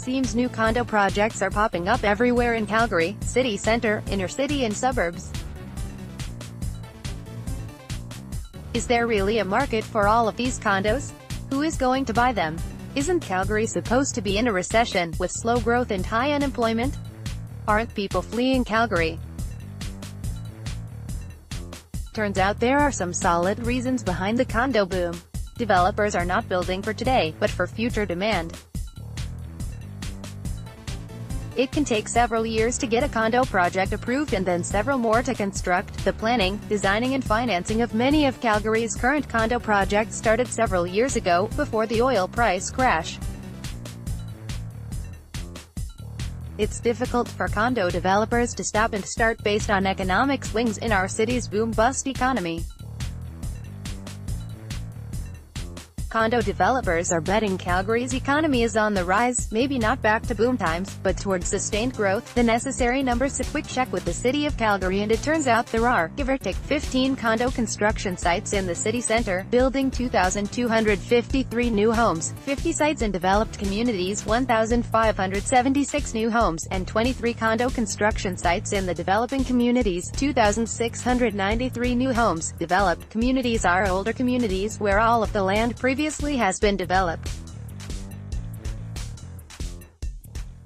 Seems new condo projects are popping up everywhere in Calgary, city centre, inner city and suburbs. Is there really a market for all of these condos? Who is going to buy them? Isn't Calgary supposed to be in a recession, with slow growth and high unemployment? Aren't people fleeing Calgary? Turns out there are some solid reasons behind the condo boom. Developers are not building for today, but for future demand. It can take several years to get a condo project approved and then several more to construct. The planning, designing and financing of many of Calgary's current condo projects started several years ago, before the oil price crash. It's difficult for condo developers to stop and start based on economic swings in our city's boom-bust economy. Condo developers are betting Calgary's economy is on the rise, maybe not back to boom times, but towards sustained growth. The necessary numbers. A quick check with the City of Calgary, and it turns out there are, give or take, 15 condo construction sites in the city centre, building 2,253 new homes, 50 sites in developed communities, 1,576 new homes, and 23 condo construction sites in the developing communities, 2,693 new homes. Developed communities are older communities where all of the land previously has been developed.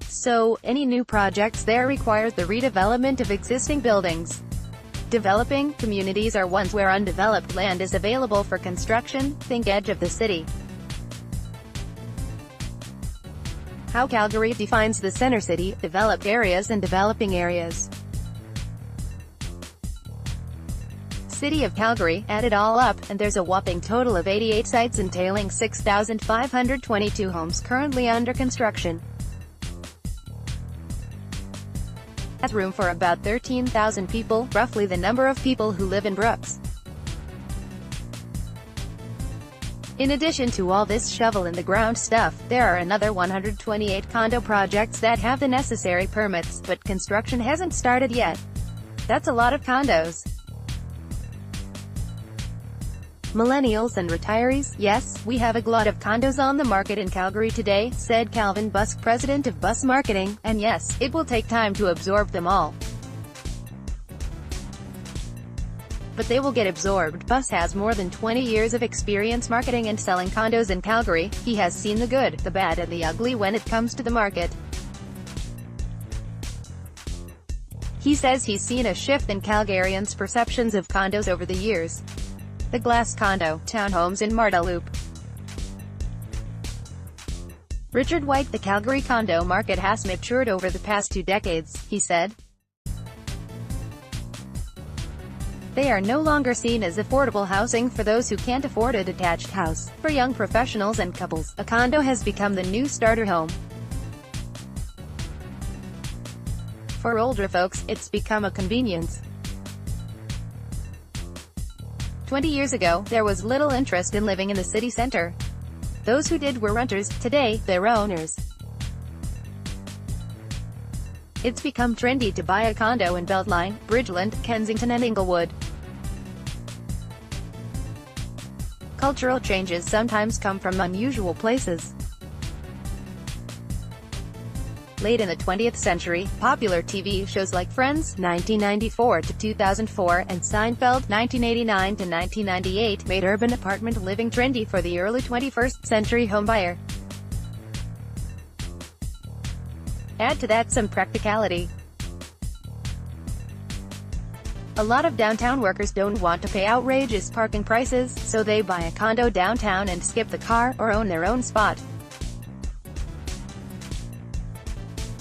So, any new projects there requires the redevelopment of existing buildings. Developing communities are ones where undeveloped land is available for construction. Think edge of the city. How Calgary defines the center city, developed areas and developing areas. City of Calgary, add it all up, and there's a whopping total of 88 sites entailing 6,522 homes currently under construction. Has room for about 13,000 people, roughly the number of people who live in Brooks. In addition to all this shovel-in-the-ground stuff, there are another 128 condo projects that have the necessary permits, but construction hasn't started yet. That's a lot of condos. Millennials and retirees, yes, we have a glut of condos on the market in Calgary today, said Calvin Busk, president of Bus Marketing, and yes, it will take time to absorb them all. But they will get absorbed. Bus has more than 20 years of experience marketing and selling condos in Calgary. He has seen the good, the bad and the ugly when it comes to the market. He says he's seen a shift in Calgarians' perceptions of condos over the years. The glass condo, townhomes in Marda Loop. Richard White: the Calgary condo market has matured over the past 2 decades, he said. They are no longer seen as affordable housing for those who can't afford a detached house. For young professionals and couples, a condo has become the new starter home. For older folks, it's become a convenience. 20 years ago, there was little interest in living in the city centre. Those who did were renters. Today, they're owners. It's become trendy to buy a condo in Beltline, Bridgeland, Kensington and Inglewood. Cultural changes sometimes come from unusual places. Late in the 20th century, popular TV shows like Friends (1994 to 2004) and Seinfeld (1989 to 1998) made urban apartment living trendy for the early 21st century homebuyer. Add to that some practicality. A lot of downtown workers don't want to pay outrageous parking prices, so they buy a condo downtown and skip the car, or own their own spot.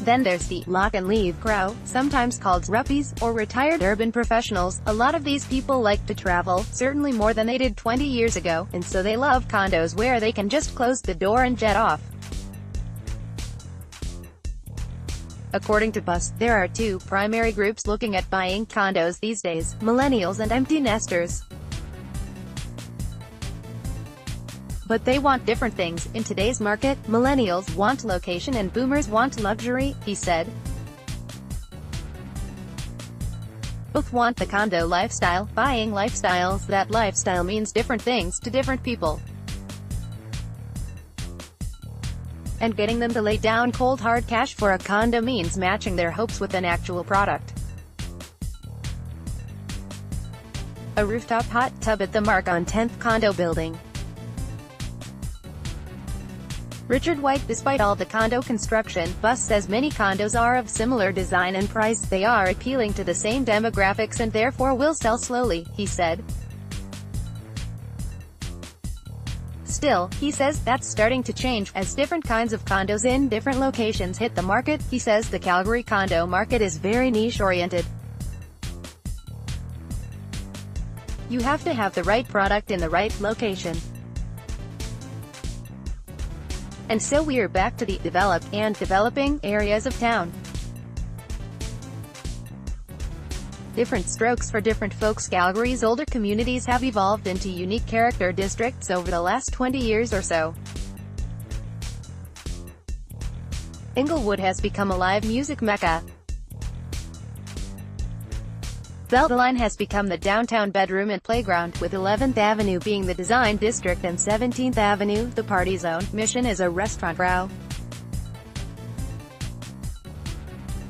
Then there's the lock-and-leave crowd, sometimes called ruppies, or retired urban professionals. A lot of these people like to travel, certainly more than they did 20 years ago, and so they love condos where they can just close the door and jet off. According to Bus, there are 2 primary groups looking at buying condos these days: millennials and empty nesters. But they want different things. In today's market, millennials want location and boomers want luxury, he said. Both want the condo lifestyle, buying lifestyles. That lifestyle means different things to different people. and getting them to lay down cold hard cash for a condo means matching their hopes with an actual product. A rooftop hot tub at the Mark on 10th condo building. Richard White. Despite all the condo construction, buzz says many condos are of similar design and price, they are appealing to the same demographics and therefore will sell slowly, he said. Still, he says, that's starting to change, as different kinds of condos in different locations hit the market. He says the Calgary condo market is very niche-oriented. You have to have the right product in the right location. And so we're back to the developed and developing areas of town. Different strokes for different folks. Calgary's older communities have evolved into unique character districts over the last 20 years or so. Inglewood has become a live music mecca. Beltline has become the downtown bedroom and playground, with 11th Avenue being the design district and 17th Avenue, the party zone. Mission is a restaurant row.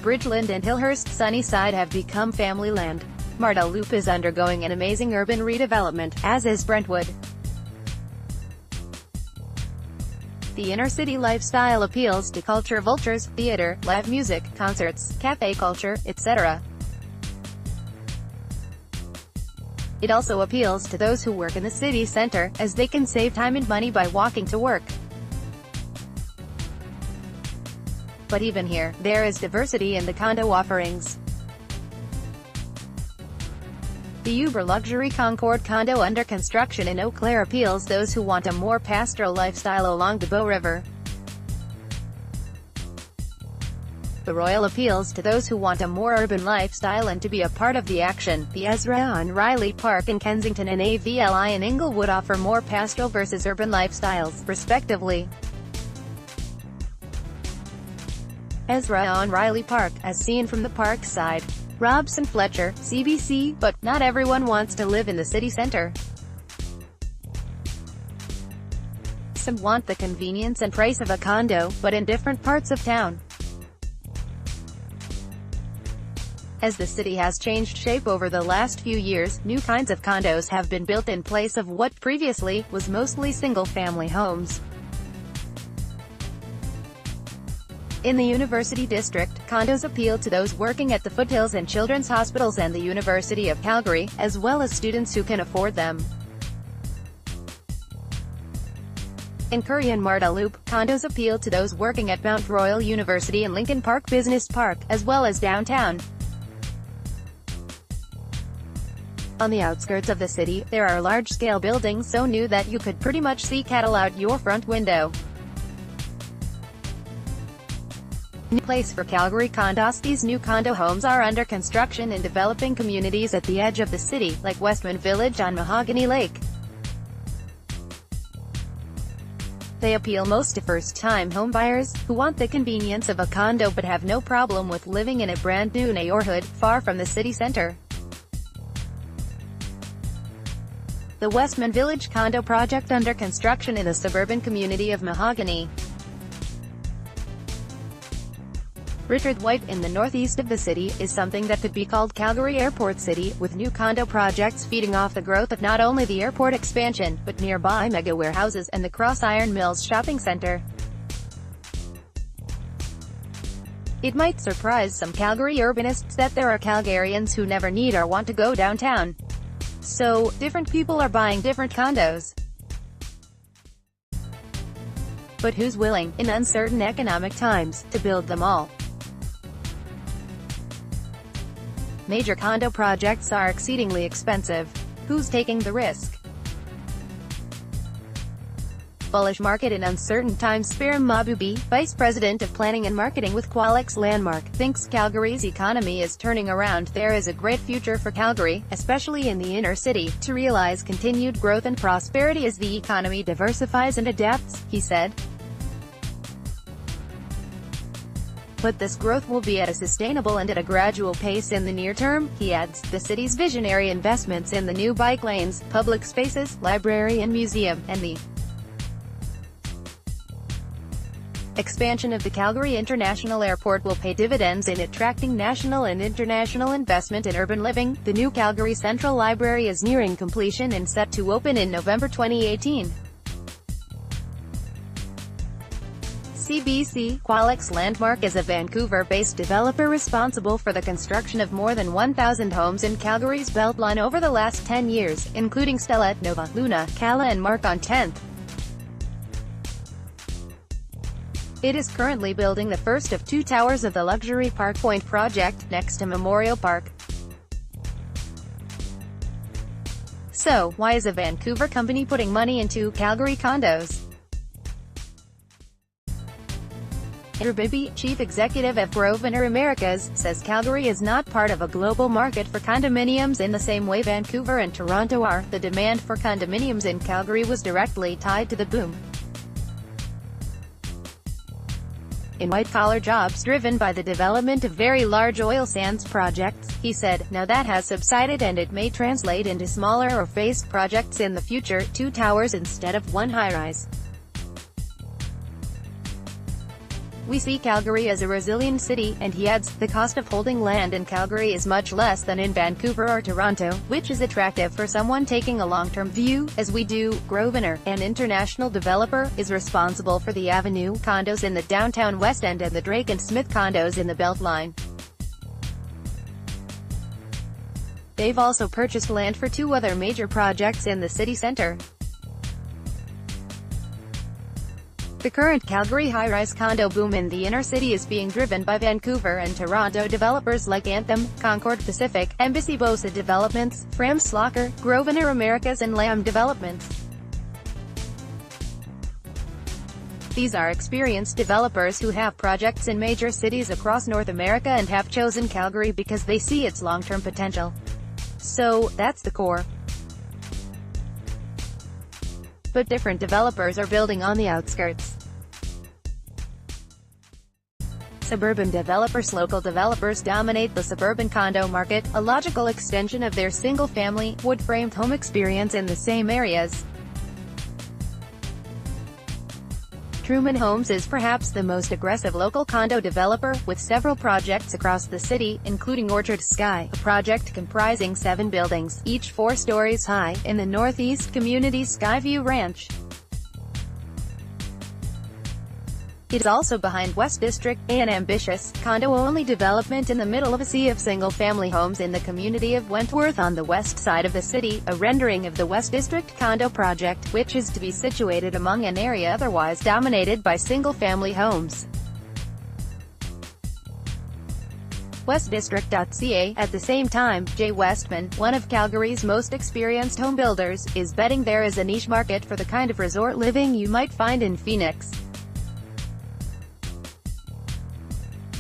Bridgeland and Hillhurst Sunnyside have become family land. Marda Loop is undergoing an amazing urban redevelopment, as is Brentwood. The inner-city lifestyle appeals to culture vultures, theater, live music, concerts, cafe culture, etc. It also appeals to those who work in the city center, as they can save time and money by walking to work. But even here, there is diversity in the condo offerings. The uber-luxury Concord condo under construction in Eau Claire appeals those who want a more pastoral lifestyle along the Bow River. The Royal appeals to those who want a more urban lifestyle and to be a part of the action. The Ezra on Riley Park in Kensington and AVLI in Inglewood offer more pastoral versus urban lifestyles, respectively. Ezra on Riley Park, as seen from the park side. Robson Fletcher, CBC. But not everyone wants to live in the city center. Some want the convenience and price of a condo, but in different parts of town. As the city has changed shape over the last few years, new kinds of condos have been built in place of what previously was mostly single-family homes. In the University District, condos appeal to those working at the Foothills and Children's Hospitals and the University of Calgary, as well as students who can afford them. In Currie and Marda Loop, condos appeal to those working at Mount Royal University and Lincoln Park Business Park, as well as downtown. On the outskirts of the city, there are large-scale buildings so new that you could pretty much see cattle out your front window. New place for Calgary condos. These new condo homes are under construction in developing communities at the edge of the city, like Westman Village on Mahogany Lake. They appeal most to first-time homebuyers, who want the convenience of a condo but have no problem with living in a brand-new neighborhood, far from the city center. The Westman Village condo project under construction in the suburban community of Mahogany. Richard White, in the northeast of the city, is something that could be called Calgary Airport City, with new condo projects feeding off the growth of not only the airport expansion, but nearby mega warehouses and the Cross Iron Mills shopping center. It might surprise some Calgary urbanists that there are Calgarians who never need or want to go downtown. So, different people are buying different condos. But who's willing, in uncertain economic times, to build them all? Major condo projects are exceedingly expensive. Who's taking the risk? Bullish market in uncertain times. Spiram Mabubi, Vice President of Planning and Marketing with Qualix Landmark, thinks Calgary's economy is turning around. There is a great future for Calgary, especially in the inner city, to realize continued growth and prosperity as the economy diversifies and adapts, he said. But this growth will be at a sustainable and at a gradual pace in the near term, he adds. The city's visionary investments in the new bike lanes, public spaces, library and museum, and the Expansion of the Calgary International Airport will pay dividends in attracting national and international investment in urban living. The new Calgary Central Library is nearing completion and set to open in November 2018. CBC Qualix Landmark is a Vancouver-based developer responsible for the construction of more than 1,000 homes in Calgary's Beltline over the last 10 years, including Stella, Nova, Luna, Cala and Mark on 10th. It is currently building the first of 2 towers of the luxury Park Point project, next to Memorial Park. So, why is a Vancouver company putting money into Calgary condos? Andrew Bibby, chief executive of Grosvenor Americas, says Calgary is not part of a global market for condominiums in the same way Vancouver and Toronto are. The demand for condominiums in Calgary was directly tied to the boom in white-collar jobs driven by the development of very large oil sands projects, he said. Now that has subsided and it may translate into smaller or phased projects in the future, 2 towers instead of 1 high-rise. We see Calgary as a resilient city, and he adds, the cost of holding land in Calgary is much less than in Vancouver or Toronto, which is attractive for someone taking a long-term view, as we do. Grosvenor, an international developer, is responsible for the Avenue condos in the downtown West End and the Drake and Smith condos in the Beltline. They've also purchased land for 2 other major projects in the city centre. The current Calgary high-rise condo boom in the inner city is being driven by Vancouver and Toronto developers like Anthem, Concord Pacific, Embassy Bosa Developments, Fram Slocker, Grosvenor Americas and Lamb Developments. These are experienced developers who have projects in major cities across North America and have chosen Calgary because they see its long-term potential. So, that's the core. But different developers are building on the outskirts. Suburban developers. Local developers dominate the suburban condo market, a logical extension of their single-family, wood-framed home experience in the same areas. Truman Homes is perhaps the most aggressive local condo developer, with several projects across the city, including Orchard Sky, a project comprising 7 buildings, each 4 stories high, in the northeast community Skyview Ranch. It is also behind West District, an ambitious, condo-only development in the middle of a sea of single-family homes in the community of Wentworth on the west side of the city, a rendering of the West District condo project, which is to be situated among an area otherwise dominated by single-family homes. westdistrict.ca. At the same time, Jay Westman, one of Calgary's most experienced home builders, is betting there is a niche market for the kind of resort living you might find in Phoenix.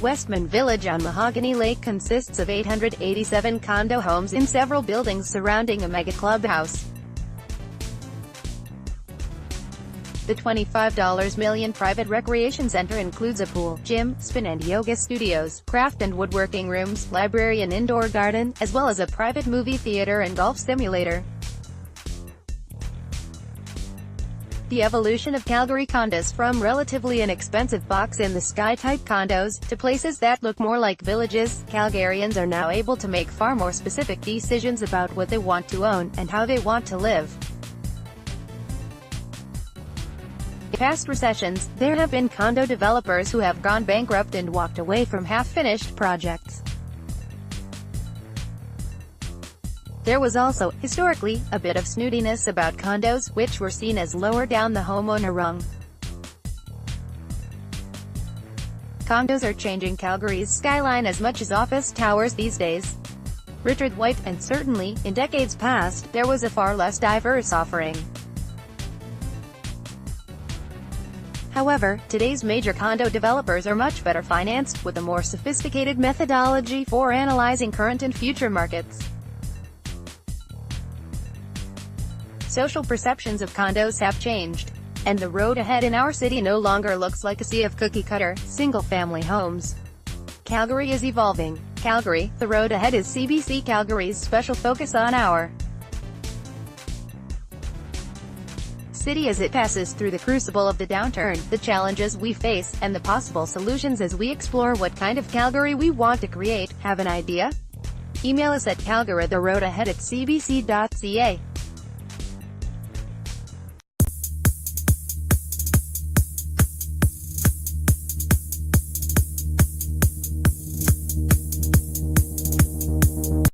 Westman Village on Mahogany Lake consists of 887 condo homes in several buildings surrounding a mega clubhouse. The $25 million private recreation center includes a pool, gym, spin and yoga studios, craft and woodworking rooms, library and indoor garden, as well as a private movie theater and golf simulator. The evolution of Calgary condos from relatively inexpensive box-in-the-sky-type condos, to places that look more like villages. Calgarians are now able to make far more specific decisions about what they want to own, and how they want to live. In past recessions, there have been condo developers who have gone bankrupt and walked away from half-finished projects. There was also, historically, a bit of snootiness about condos, which were seen as lower down the homeowner rung. Condos are changing Calgary's skyline as much as office towers these days. Richard White, and certainly, in decades past, there was a far less diverse offering. However, today's major condo developers are much better financed, with a more sophisticated methodology for analyzing current and future markets. Social perceptions of condos have changed, and the road ahead in our city no longer looks like a sea of cookie-cutter, single-family homes. Calgary is evolving. Calgary, the road ahead is CBC Calgary's special focus on our city as it passes through the crucible of the downturn, the challenges we face, and the possible solutions as we explore what kind of Calgary we want to create. Have an idea? Email us at calgarytheroadahead@cbc.ca.